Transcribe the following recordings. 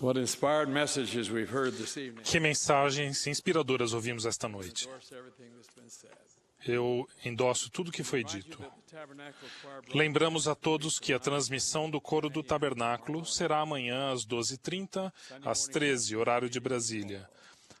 What inspired messages we've heard this evening. Que mensagens inspiradoras ouvimos esta noite. Eu endosso tudo o que foi dito. Lembramos a todos que a transmissão do Coro do Tabernáculo será amanhã às 12h30, às 13h, horário de Brasília.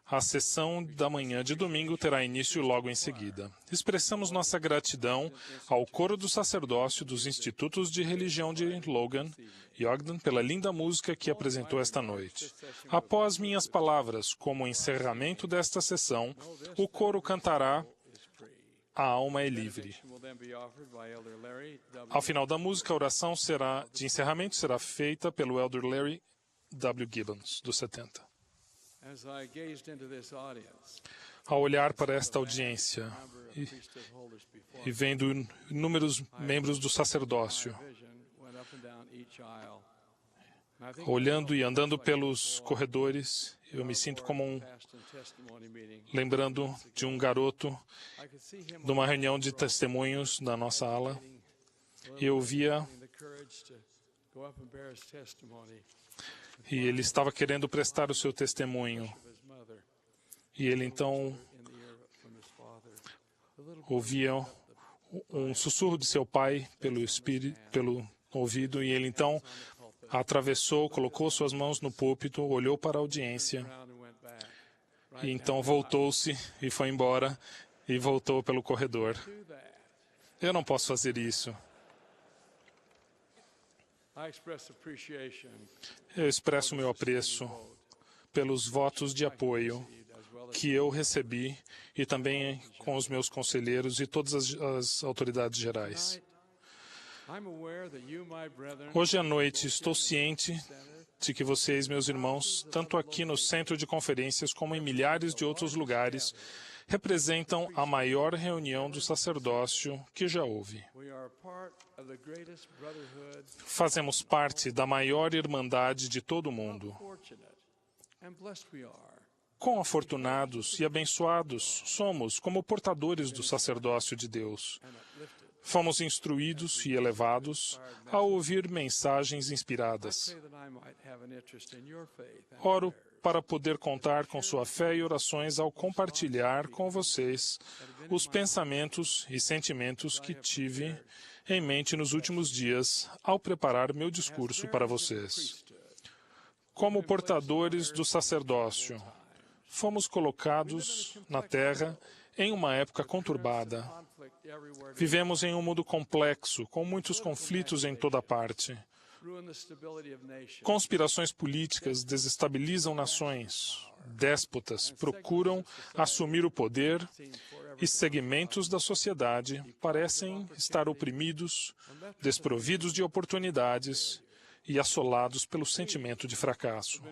A sessão da manhã de domingo terá início logo em seguida. Expressamos nossa gratidão ao Coro do Sacerdócio dos Institutos de Religião de Logan e Ogden pela linda música que apresentou esta noite. Após minhas palavras, como encerramento desta sessão, o coro cantará "A alma é livre". Ao final da música, a oração de encerramento será feita pelo Elder Larry W. Gibbons, dos 70. Ao olhar para esta audiência e vendo inúmeros membros do sacerdócio, olhando e andando pelos corredores, eu me sinto como lembrando de um garoto de uma reunião de testemunhos na nossa ala. Eu via e ele estava querendo prestar o seu testemunho. E ele então ouvia um sussurro de seu pai pelo ouvido, e ele então atravessou, colocou suas mãos no púlpito, olhou para a audiência, e então voltou-se e foi embora, e voltou pelo corredor. Eu não posso fazer isso. Eu expresso meu apreço pelos votos de apoio que eu recebi e também com os meus conselheiros e todas as autoridades gerais. Hoje à noite estou ciente de que vocês, meus irmãos, tanto aqui no centro de conferências como em milhares de outros lugares, representam a maior reunião do sacerdócio que já houve. Fazemos parte da maior irmandade de todo o mundo. Quão afortunados e abençoados somos como portadores do sacerdócio de Deus. Fomos instruídos e elevados a ouvir mensagens inspiradas. Oro para poder contar com sua fé e orações ao compartilhar com vocês os pensamentos e sentimentos que tive em mente nos últimos dias ao preparar meu discurso para vocês. Como portadores do sacerdócio, fomos colocados na Terra em uma época conturbada. Vivemos em um mundo complexo, com muitos conflitos em toda parte. Conspirações políticas desestabilizam nações. Déspotas procuram assumir o poder e segmentos da sociedade parecem estar oprimidos, desprovidos de oportunidades e assolados pelo sentimento de fracasso.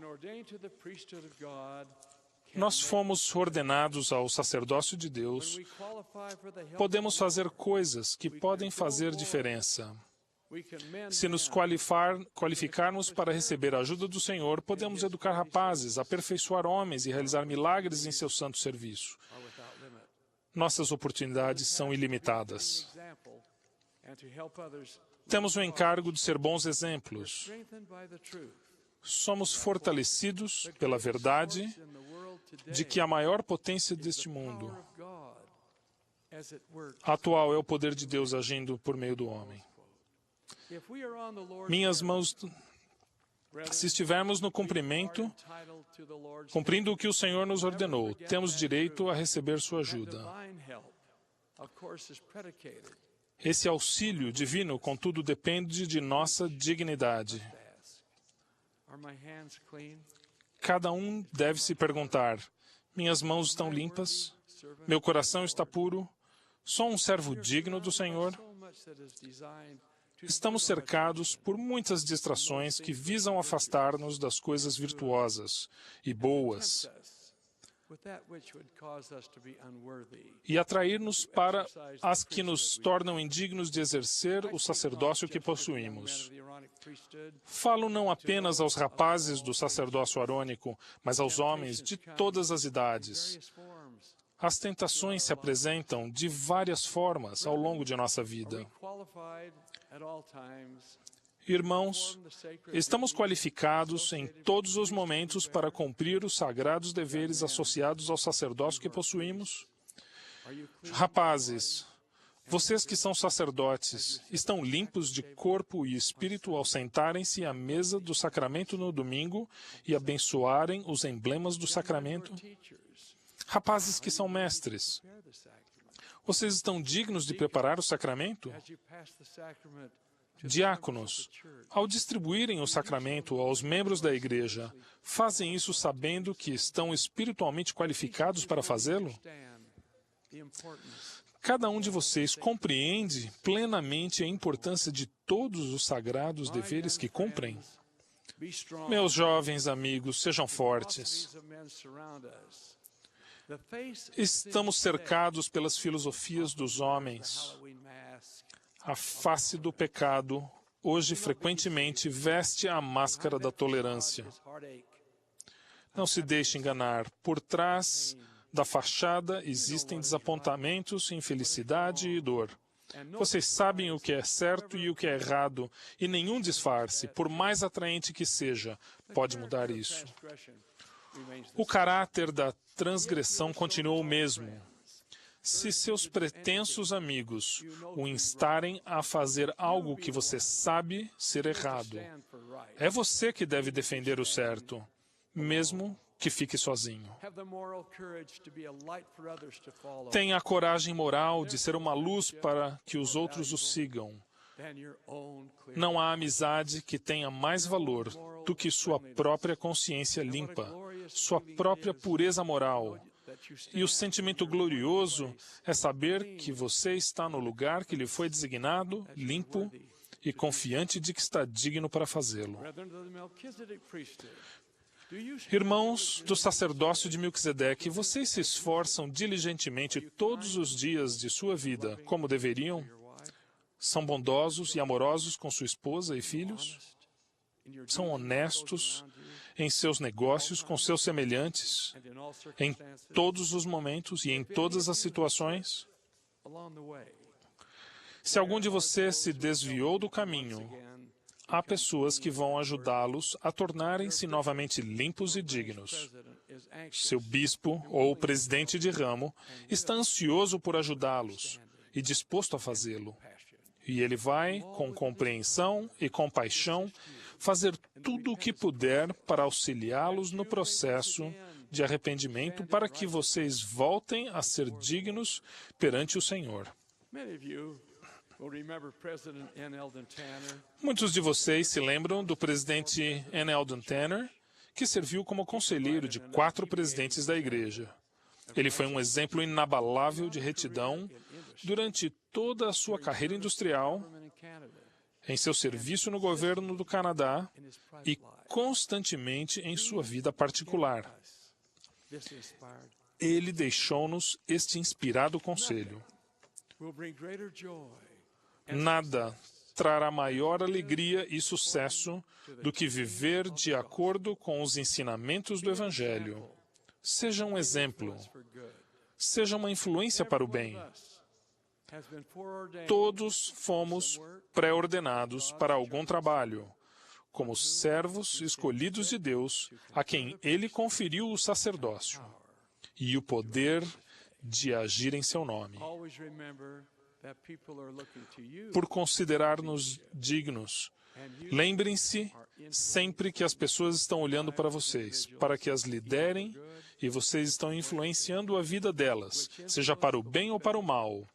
Nós fomos ordenados ao sacerdócio de Deus. Podemos fazer coisas que podem fazer diferença. Se nos qualificarmos para receber a ajuda do Senhor, podemos educar rapazes, aperfeiçoar homens e realizar milagres em seu santo serviço. Nossas oportunidades são ilimitadas. Temos o encargo de ser bons exemplos. Somos fortalecidos pela verdade de que a maior potência deste mundo atual é o poder de Deus agindo por meio do homem. Minhas mãos, se estivermos no cumprindo o que o Senhor nos ordenou, temos direito a receber sua ajuda. Esse auxílio divino, contudo, depende de nossa dignidade. Cada um deve se perguntar: minhas mãos estão limpas? Meu coração está puro? Sou um servo digno do Senhor? Estamos cercados por muitas distrações que visam afastar-nos das coisas virtuosas e boas e atrair-nos para as que nos tornam indignos de exercer o sacerdócio que possuímos. Falo não apenas aos rapazes do sacerdócio arônico, mas aos homens de todas as idades. As tentações se apresentam de várias formas ao longo de nossa vida. Irmãos, estamos qualificados em todos os momentos para cumprir os sagrados deveres associados ao sacerdócio que possuímos? Rapazes, vocês que são sacerdotes, estão limpos de corpo e espírito ao sentarem-se à mesa do sacramento no domingo e abençoarem os emblemas do sacramento? Rapazes que são mestres, vocês estão dignos de preparar o sacramento? Diáconos, ao distribuírem o sacramento aos membros da igreja, fazem isso sabendo que estão espiritualmente qualificados para fazê-lo? Cada um de vocês compreende plenamente a importância de todos os sagrados deveres que cumprem? Meus jovens amigos, sejam fortes. Estamos cercados pelas filosofias dos homens. A face do pecado, hoje frequentemente, veste a máscara da tolerância. Não se deixe enganar. Por trás da fachada existem desapontamentos, infelicidade e dor. Vocês sabem o que é certo e o que é errado, e nenhum disfarce, por mais atraente que seja, pode mudar isso. O caráter da transgressão continua o mesmo. Se seus pretensos amigos o instarem a fazer algo que você sabe ser errado, é você que deve defender o certo, mesmo que fique sozinho. Tenha a coragem moral de ser uma luz para que os outros o sigam. Não há amizade que tenha mais valor do que sua própria consciência limpa, sua própria pureza moral. E o sentimento glorioso é saber que você está no lugar que lhe foi designado, limpo e confiante de que está digno para fazê-lo. Irmãos do sacerdócio de Melquisedeque, vocês se esforçam diligentemente todos os dias de sua vida, como deveriam? São bondosos e amorosos com sua esposa e filhos? São honestos em seus negócios com seus semelhantes, em todos os momentos e em todas as situações? Se algum de vocês se desviou do caminho, há pessoas que vão ajudá-los a tornarem-se novamente limpos e dignos. Seu bispo ou presidente de ramo está ansioso por ajudá-los e disposto a fazê-lo. E ele vai, com compreensão e compaixão, fazer tudo o que puder para auxiliá-los no processo de arrependimento para que vocês voltem a ser dignos perante o Senhor. Muitos de vocês se lembram do presidente N. Eldon Tanner, que serviu como conselheiro de 4 presidentes da igreja. Ele foi um exemplo inabalável de retidão durante toda a sua carreira industrial, em seu serviço no governo do Canadá e constantemente em sua vida particular. Ele deixou-nos este inspirado conselho. Nada trará maior alegria e sucesso do que viver de acordo com os ensinamentos do Evangelho. Seja um exemplo. Seja uma influência para o bem. Todos fomos pré-ordenados para algum trabalho, como servos escolhidos de Deus, a quem Ele conferiu o sacerdócio e o poder de agir em seu nome. Por considerar-nos dignos, lembrem-se sempre que as pessoas estão olhando para vocês, para que as liderem, e vocês estão influenciando a vida delas, seja para o bem ou para o mal.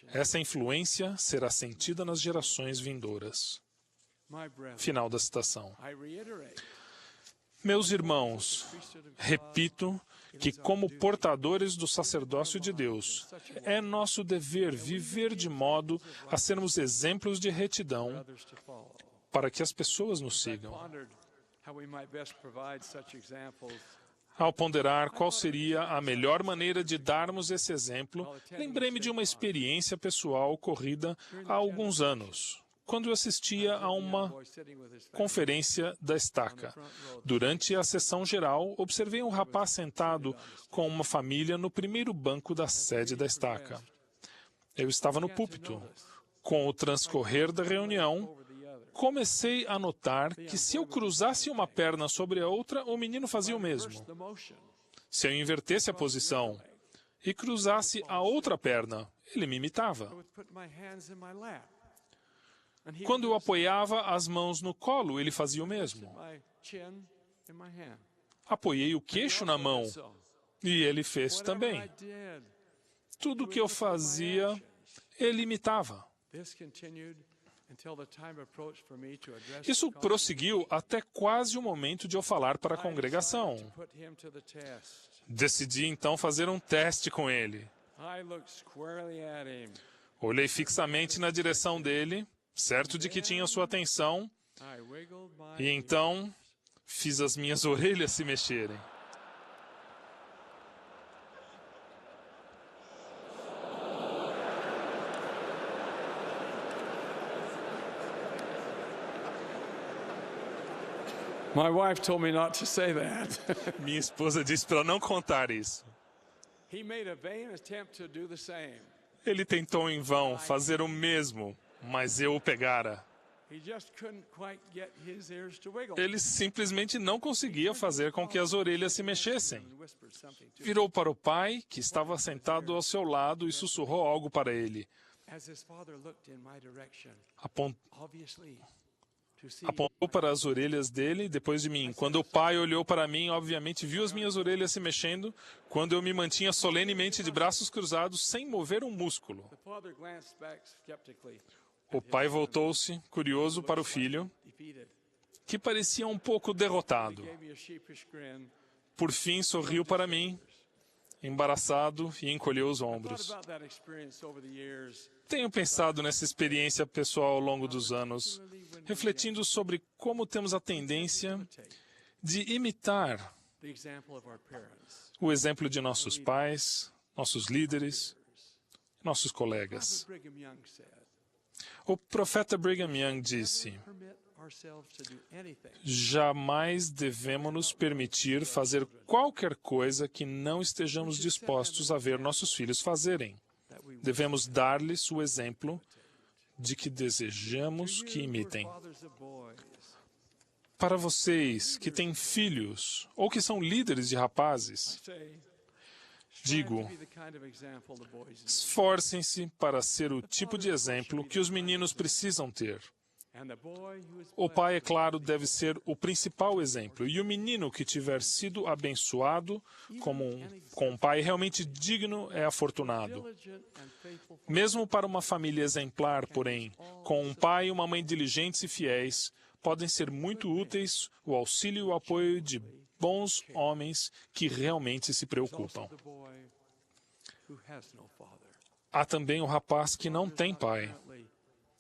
Essa influência será sentida nas gerações vindouras. Final da citação. Meus irmãos, repito que, como portadores do sacerdócio de Deus, é nosso dever viver de modo a sermos exemplos de retidão para que as pessoas nos sigam. Ao ponderar qual seria a melhor maneira de darmos esse exemplo, lembrei-me de uma experiência pessoal ocorrida há alguns anos, quando eu assistia a uma conferência da Estaca. Durante a sessão geral, observei um rapaz sentado com uma família no primeiro banco da sede da Estaca. Eu estava no púlpito. Com o transcorrer da reunião, comecei a notar que se eu cruzasse uma perna sobre a outra, o menino fazia o mesmo. Se eu invertesse a posição e cruzasse a outra perna, ele me imitava. Quando eu apoiava as mãos no colo, ele fazia o mesmo. Apoiei o queixo na mão e ele fez também. Tudo o que eu fazia, ele imitava. Isso prosseguiu até quase o momento de eu falar para a congregação. Decidi então fazer um teste com ele. Olhei fixamente na direção dele, certo de que tinha sua atenção, e então fiz as minhas orelhas se mexerem. My wife told me not to say that. Minha esposa disse para não contar isso. He made a vain attempt to do the same. Ele tentou em vão fazer o mesmo, mas eu o pegara. He just couldn't quite get his ears to wiggle. Ele simplesmente não conseguia fazer com que as orelhas se mexessem. Virou para o pai, que estava sentado ao seu lado, e sussurrou algo para ele. As his father looked in my direction, obviously to see Apontou para as orelhas dele, depois de mim. Quando o pai olhou para mim, obviamente viu as minhas orelhas se mexendo, quando eu me mantinha solenemente de braços cruzados, sem mover um músculo. the father glanced back skeptically, O pai voltou-se, curioso, para o filho, defeated. que parecia um pouco derrotado. Gave me a sheepish grin. Por fim, sorriu para mim, embaraçado, e encolheu os Thought ombros. about that experience over the years. Tenho pensado nessa experiência pessoal ao longo dos anos, refletindo sobre como temos a tendência de imitar The example of our parents. o exemplo de nossos pais, nossos líderes, nossos colegas. Brigham Young said, O profeta Brigham Young disse: permit ourselves to do anything jamais devemos nos permitir fazer qualquer coisa que não estejamos dispostos a ver nossos filhos fazerem. that we Devemos dar-lhes o exemplo de que desejamos que imitem. fathers of boys. Para vocês que têm filhos ou que são líderes de rapazes, Say, digo, be the kind of example the boys need. esforcem-se para ser o tipo de exemplo que os meninos precisam ter. And the boy who is O pai, é claro, deve ser o principal exemplo, e o menino que tiver sido abençoado com um pai realmente digno é afortunado. diligent and faithful Mesmo para uma família exemplar, porém, com um pai e uma mãe diligentes e fiéis, podem ser muito úteis o auxílio e o apoio de bons homens que realmente se preocupam. the boy who has no father. Há também o rapaz que não tem pai, Currently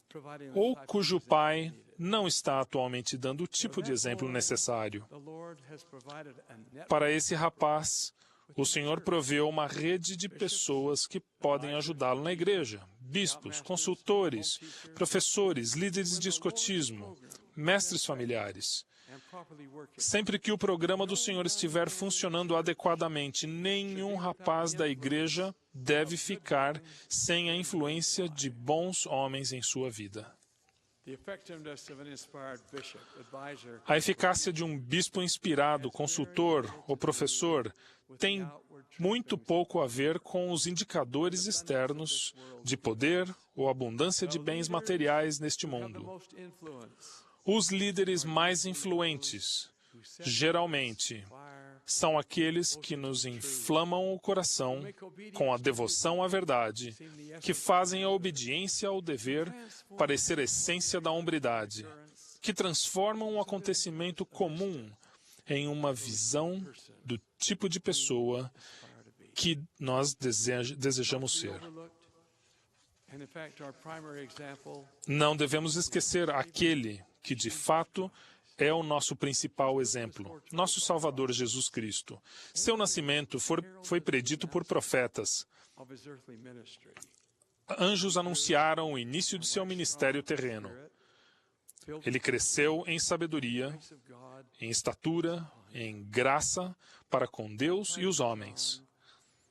providing the ou type of cujo example pai needed. não está atualmente dando o tipo de exemplo necessário. The Lord has provided a net Para esse rapaz, o Senhor proveu uma rede de pessoas que podem ajudá-lo na igreja: bispos, consultores, professores, líderes de escotismo, mestres familiares. and properly working. Sempre que o programa do Senhor estiver funcionando adequadamente, nenhum rapaz da igreja deve ficar sem a influência de bons homens em sua vida. The effectiveness of an inspired bishop, advisor, A eficácia de um bispo inspirado, consultor ou professor tem muito pouco a ver com os indicadores externos de poder ou abundância de bens materiais neste have the mundo. most influence, Os líderes mais influentes, geralmente, fire, são aqueles que nos inflamam o coração com a devoção à verdade, que fazem a obediência ao dever parecer a essência da hombridade, que transformam um acontecimento comum em uma visão do tipo de pessoa que nós desejamos ser. overlooked. And in fact, our primary example Não devemos esquecer aquele que, de fato, é o nosso principal exemplo, nosso Salvador Jesus Cristo. Seu nascimento foi predito por profetas. of his earthly ministry. Anjos anunciaram o início de seu ministério terreno. Ele cresceu em sabedoria, Of God, em estatura, em graça para com Deus e os homens.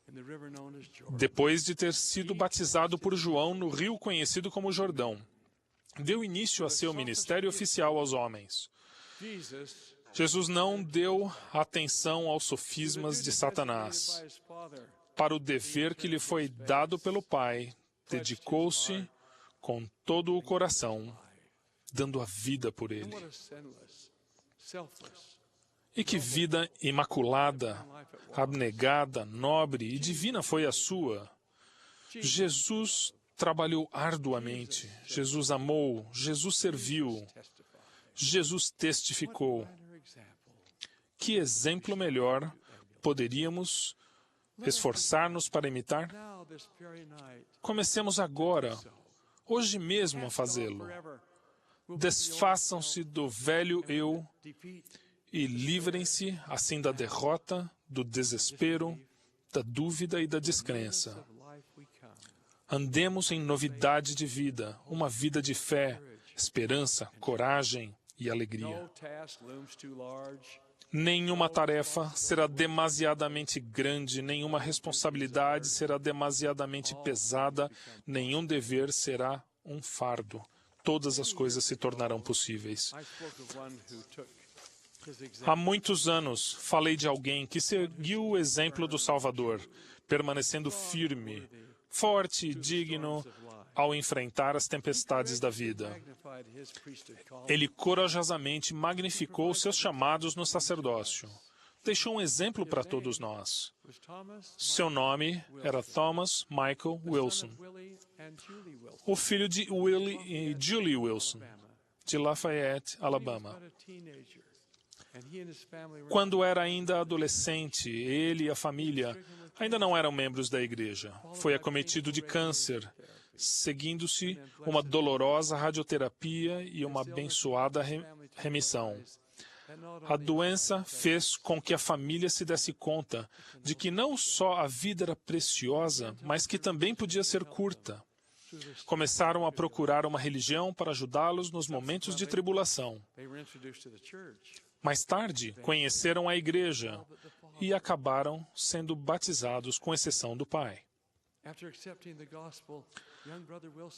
in the river known as Jordan. Depois de ter sido batizado por João no rio conhecido como Jordão, deu início a seu ministério oficial aos homens. Jesus não deu atenção aos sofismas de Satanás. Para o dever que lhe foi dado pelo Pai, dedicou-se com todo o coração, dando a vida por ele. E que vida imaculada, abnegada, nobre e divina foi a sua. Jesus trabalhou arduamente, Jesus amou, Jesus serviu, Jesus testificou. Que exemplo melhor poderíamos esforçar-nos para imitar? Comecemos agora, hoje mesmo, a fazê-lo. Desfaçam-se do velho eu e livrem-se, assim, da derrota, do desespero, da dúvida e da descrença. Andemos em novidade de vida, uma vida de fé, esperança, coragem e alegria. Nenhuma tarefa será demasiadamente grande, nenhuma responsabilidade será demasiadamente pesada, nenhum dever será um fardo. Todas as coisas se tornarão possíveis. Há muitos anos, falei de alguém que seguiu o exemplo do Salvador, permanecendo firme, forte e digno ao enfrentar as tempestades da vida. Ele corajosamente magnificou seus chamados no sacerdócio. Deixou um exemplo para todos nós. Seu nome era Thomas Michael Wilson, o filho de Willie e Julie Wilson, de Lafayette, Alabama. Quando era ainda adolescente, ele e a família ainda não eram membros da igreja. Foi acometido de câncer, seguindo-se uma dolorosa radioterapia e uma abençoada remissão. A doença fez com que a família se desse conta de que não só a vida era preciosa, mas que também podia ser curta. Começaram a procurar uma religião para ajudá-los nos momentos de tribulação. Mais tarde, conheceram a igreja e acabaram sendo batizados, com exceção do pai.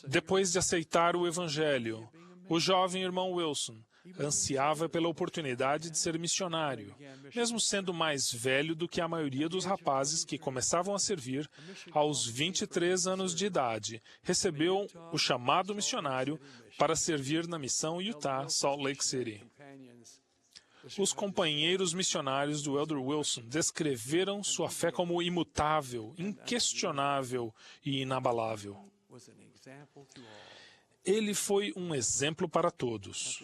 Depois de aceitar o Evangelho, o jovem irmão Wilson ansiava pela oportunidade de ser missionário, mesmo sendo mais velho do que a maioria dos rapazes que começavam a servir aos 23 anos de idade. Recebeu o chamado missionário para servir na missão Utah, Salt Lake City. Os companheiros missionários do Elder Wilson descreveram sua fé como imutável, inquestionável e inabalável. Ele foi um exemplo para todos.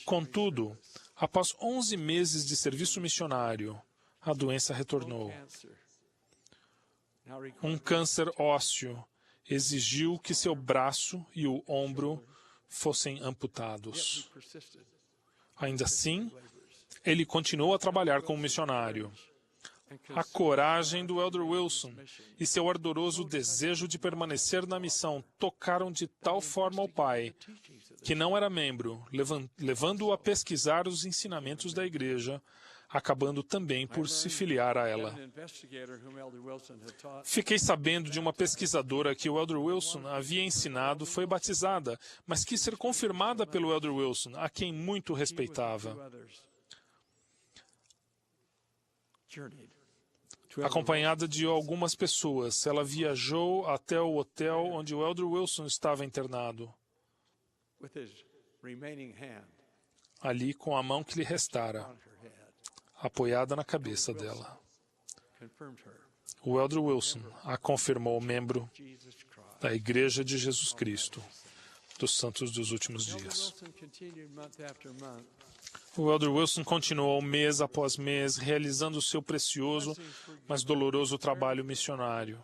Contudo, após 11 meses de serviço missionário, a doença retornou. Um câncer ósseo exigiu que seu braço e o ombro fossem amputados. Ainda assim, ele continuou a trabalhar como missionário. A coragem do Elder Wilson e seu ardoroso desejo de permanecer na missão tocaram de tal forma ao pai, que não era membro, levando-o a pesquisar os ensinamentos da igreja, acabando também por se filiar a ela. Fiquei sabendo de uma pesquisadora que o Elder Wilson havia ensinado, foi batizada, mas quis ser confirmada pelo Elder Wilson, a quem muito respeitava. Acompanhada de algumas pessoas, ela viajou até o hotel onde o Elder Wilson estava internado. Ali, com a mão que lhe restara, apoiada na cabeça dela. O Elder Wilson a confirmou membro da Igreja de Jesus Cristo dos Santos dos Últimos Dias. O Elder Wilson continuou mês após mês realizando o seu precioso, mas doloroso trabalho missionário.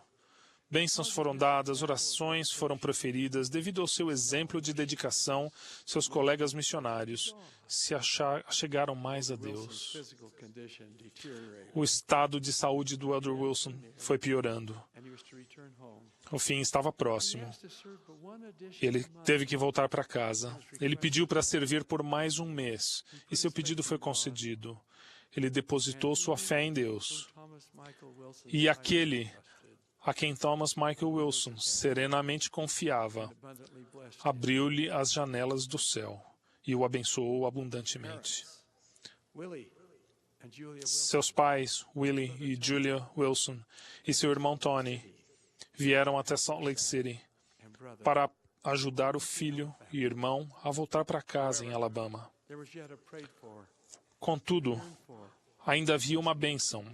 Bênçãos foram dadas, orações foram proferidas. Devido ao seu exemplo de dedicação, seus colegas missionários se achegaram mais a Deus. O estado de saúde do Elder Wilson foi piorando. O fim estava próximo. Ele teve que voltar para casa. Ele pediu para servir por mais um mês, e seu pedido foi concedido. Ele depositou sua fé em Deus. E aquele a quem Thomas Michael Wilson serenamente confiava, abriu-lhe as janelas do céu e o abençoou abundantemente. Seus pais, Willie e Julia Wilson, e seu irmão Tony, vieram até Salt Lake City para ajudar o filho e irmão a voltar para casa em Alabama. Contudo, ainda havia uma bênção,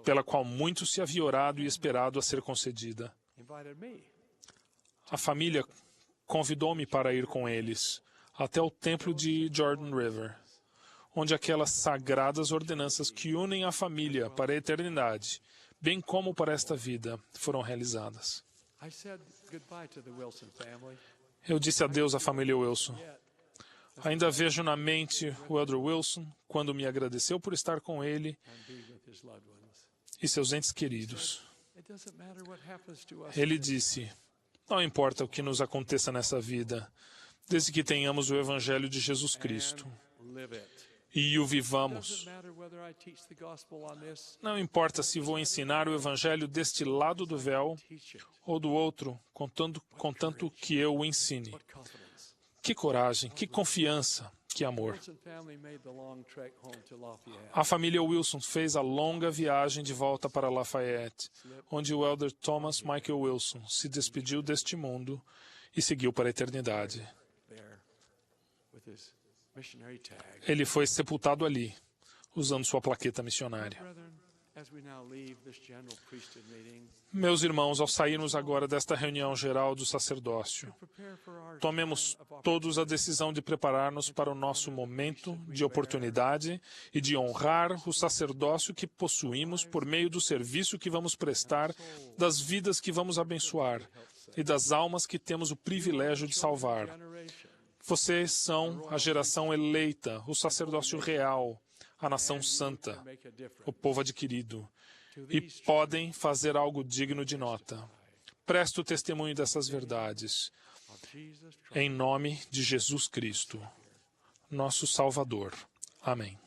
pela qual muito se havia orado e esperado a ser concedida. A família convidou-me para ir com eles até o templo de Jordan River, onde aquelas sagradas ordenanças que unem a família para a eternidade, bem como para esta vida, foram realizadas. Eu disse adeus à família Wilson. Ainda vejo na mente o Elder Wilson quando me agradeceu por estar com ele e seus entes queridos. Ele disse: não importa o que nos aconteça nessa vida, desde que tenhamos o Evangelho de Jesus Cristo e o vivamos. Não importa se vou ensinar o Evangelho deste lado do véu ou do outro, contanto que eu o ensine. Que coragem, que confiança, que amor. A família Wilson fez a longa viagem de volta para Lafayette, onde o Elder Thomas Michael Wilson se despediu deste mundo e seguiu para a eternidade. Ele foi sepultado ali, usando sua plaqueta missionária. Meus irmãos, ao sairmos agora desta reunião geral do sacerdócio, tomemos todos a decisão de preparar-nos para o nosso momento de oportunidade e de honrar o sacerdócio que possuímos por meio do serviço que vamos prestar, das vidas que vamos abençoar e das almas que temos o privilégio de salvar. Vocês são a geração eleita, o sacerdócio real, a nação santa, o povo adquirido, e podem fazer algo digno de nota. Presto testemunho dessas verdades, em nome de Jesus Cristo, nosso Salvador. Amém.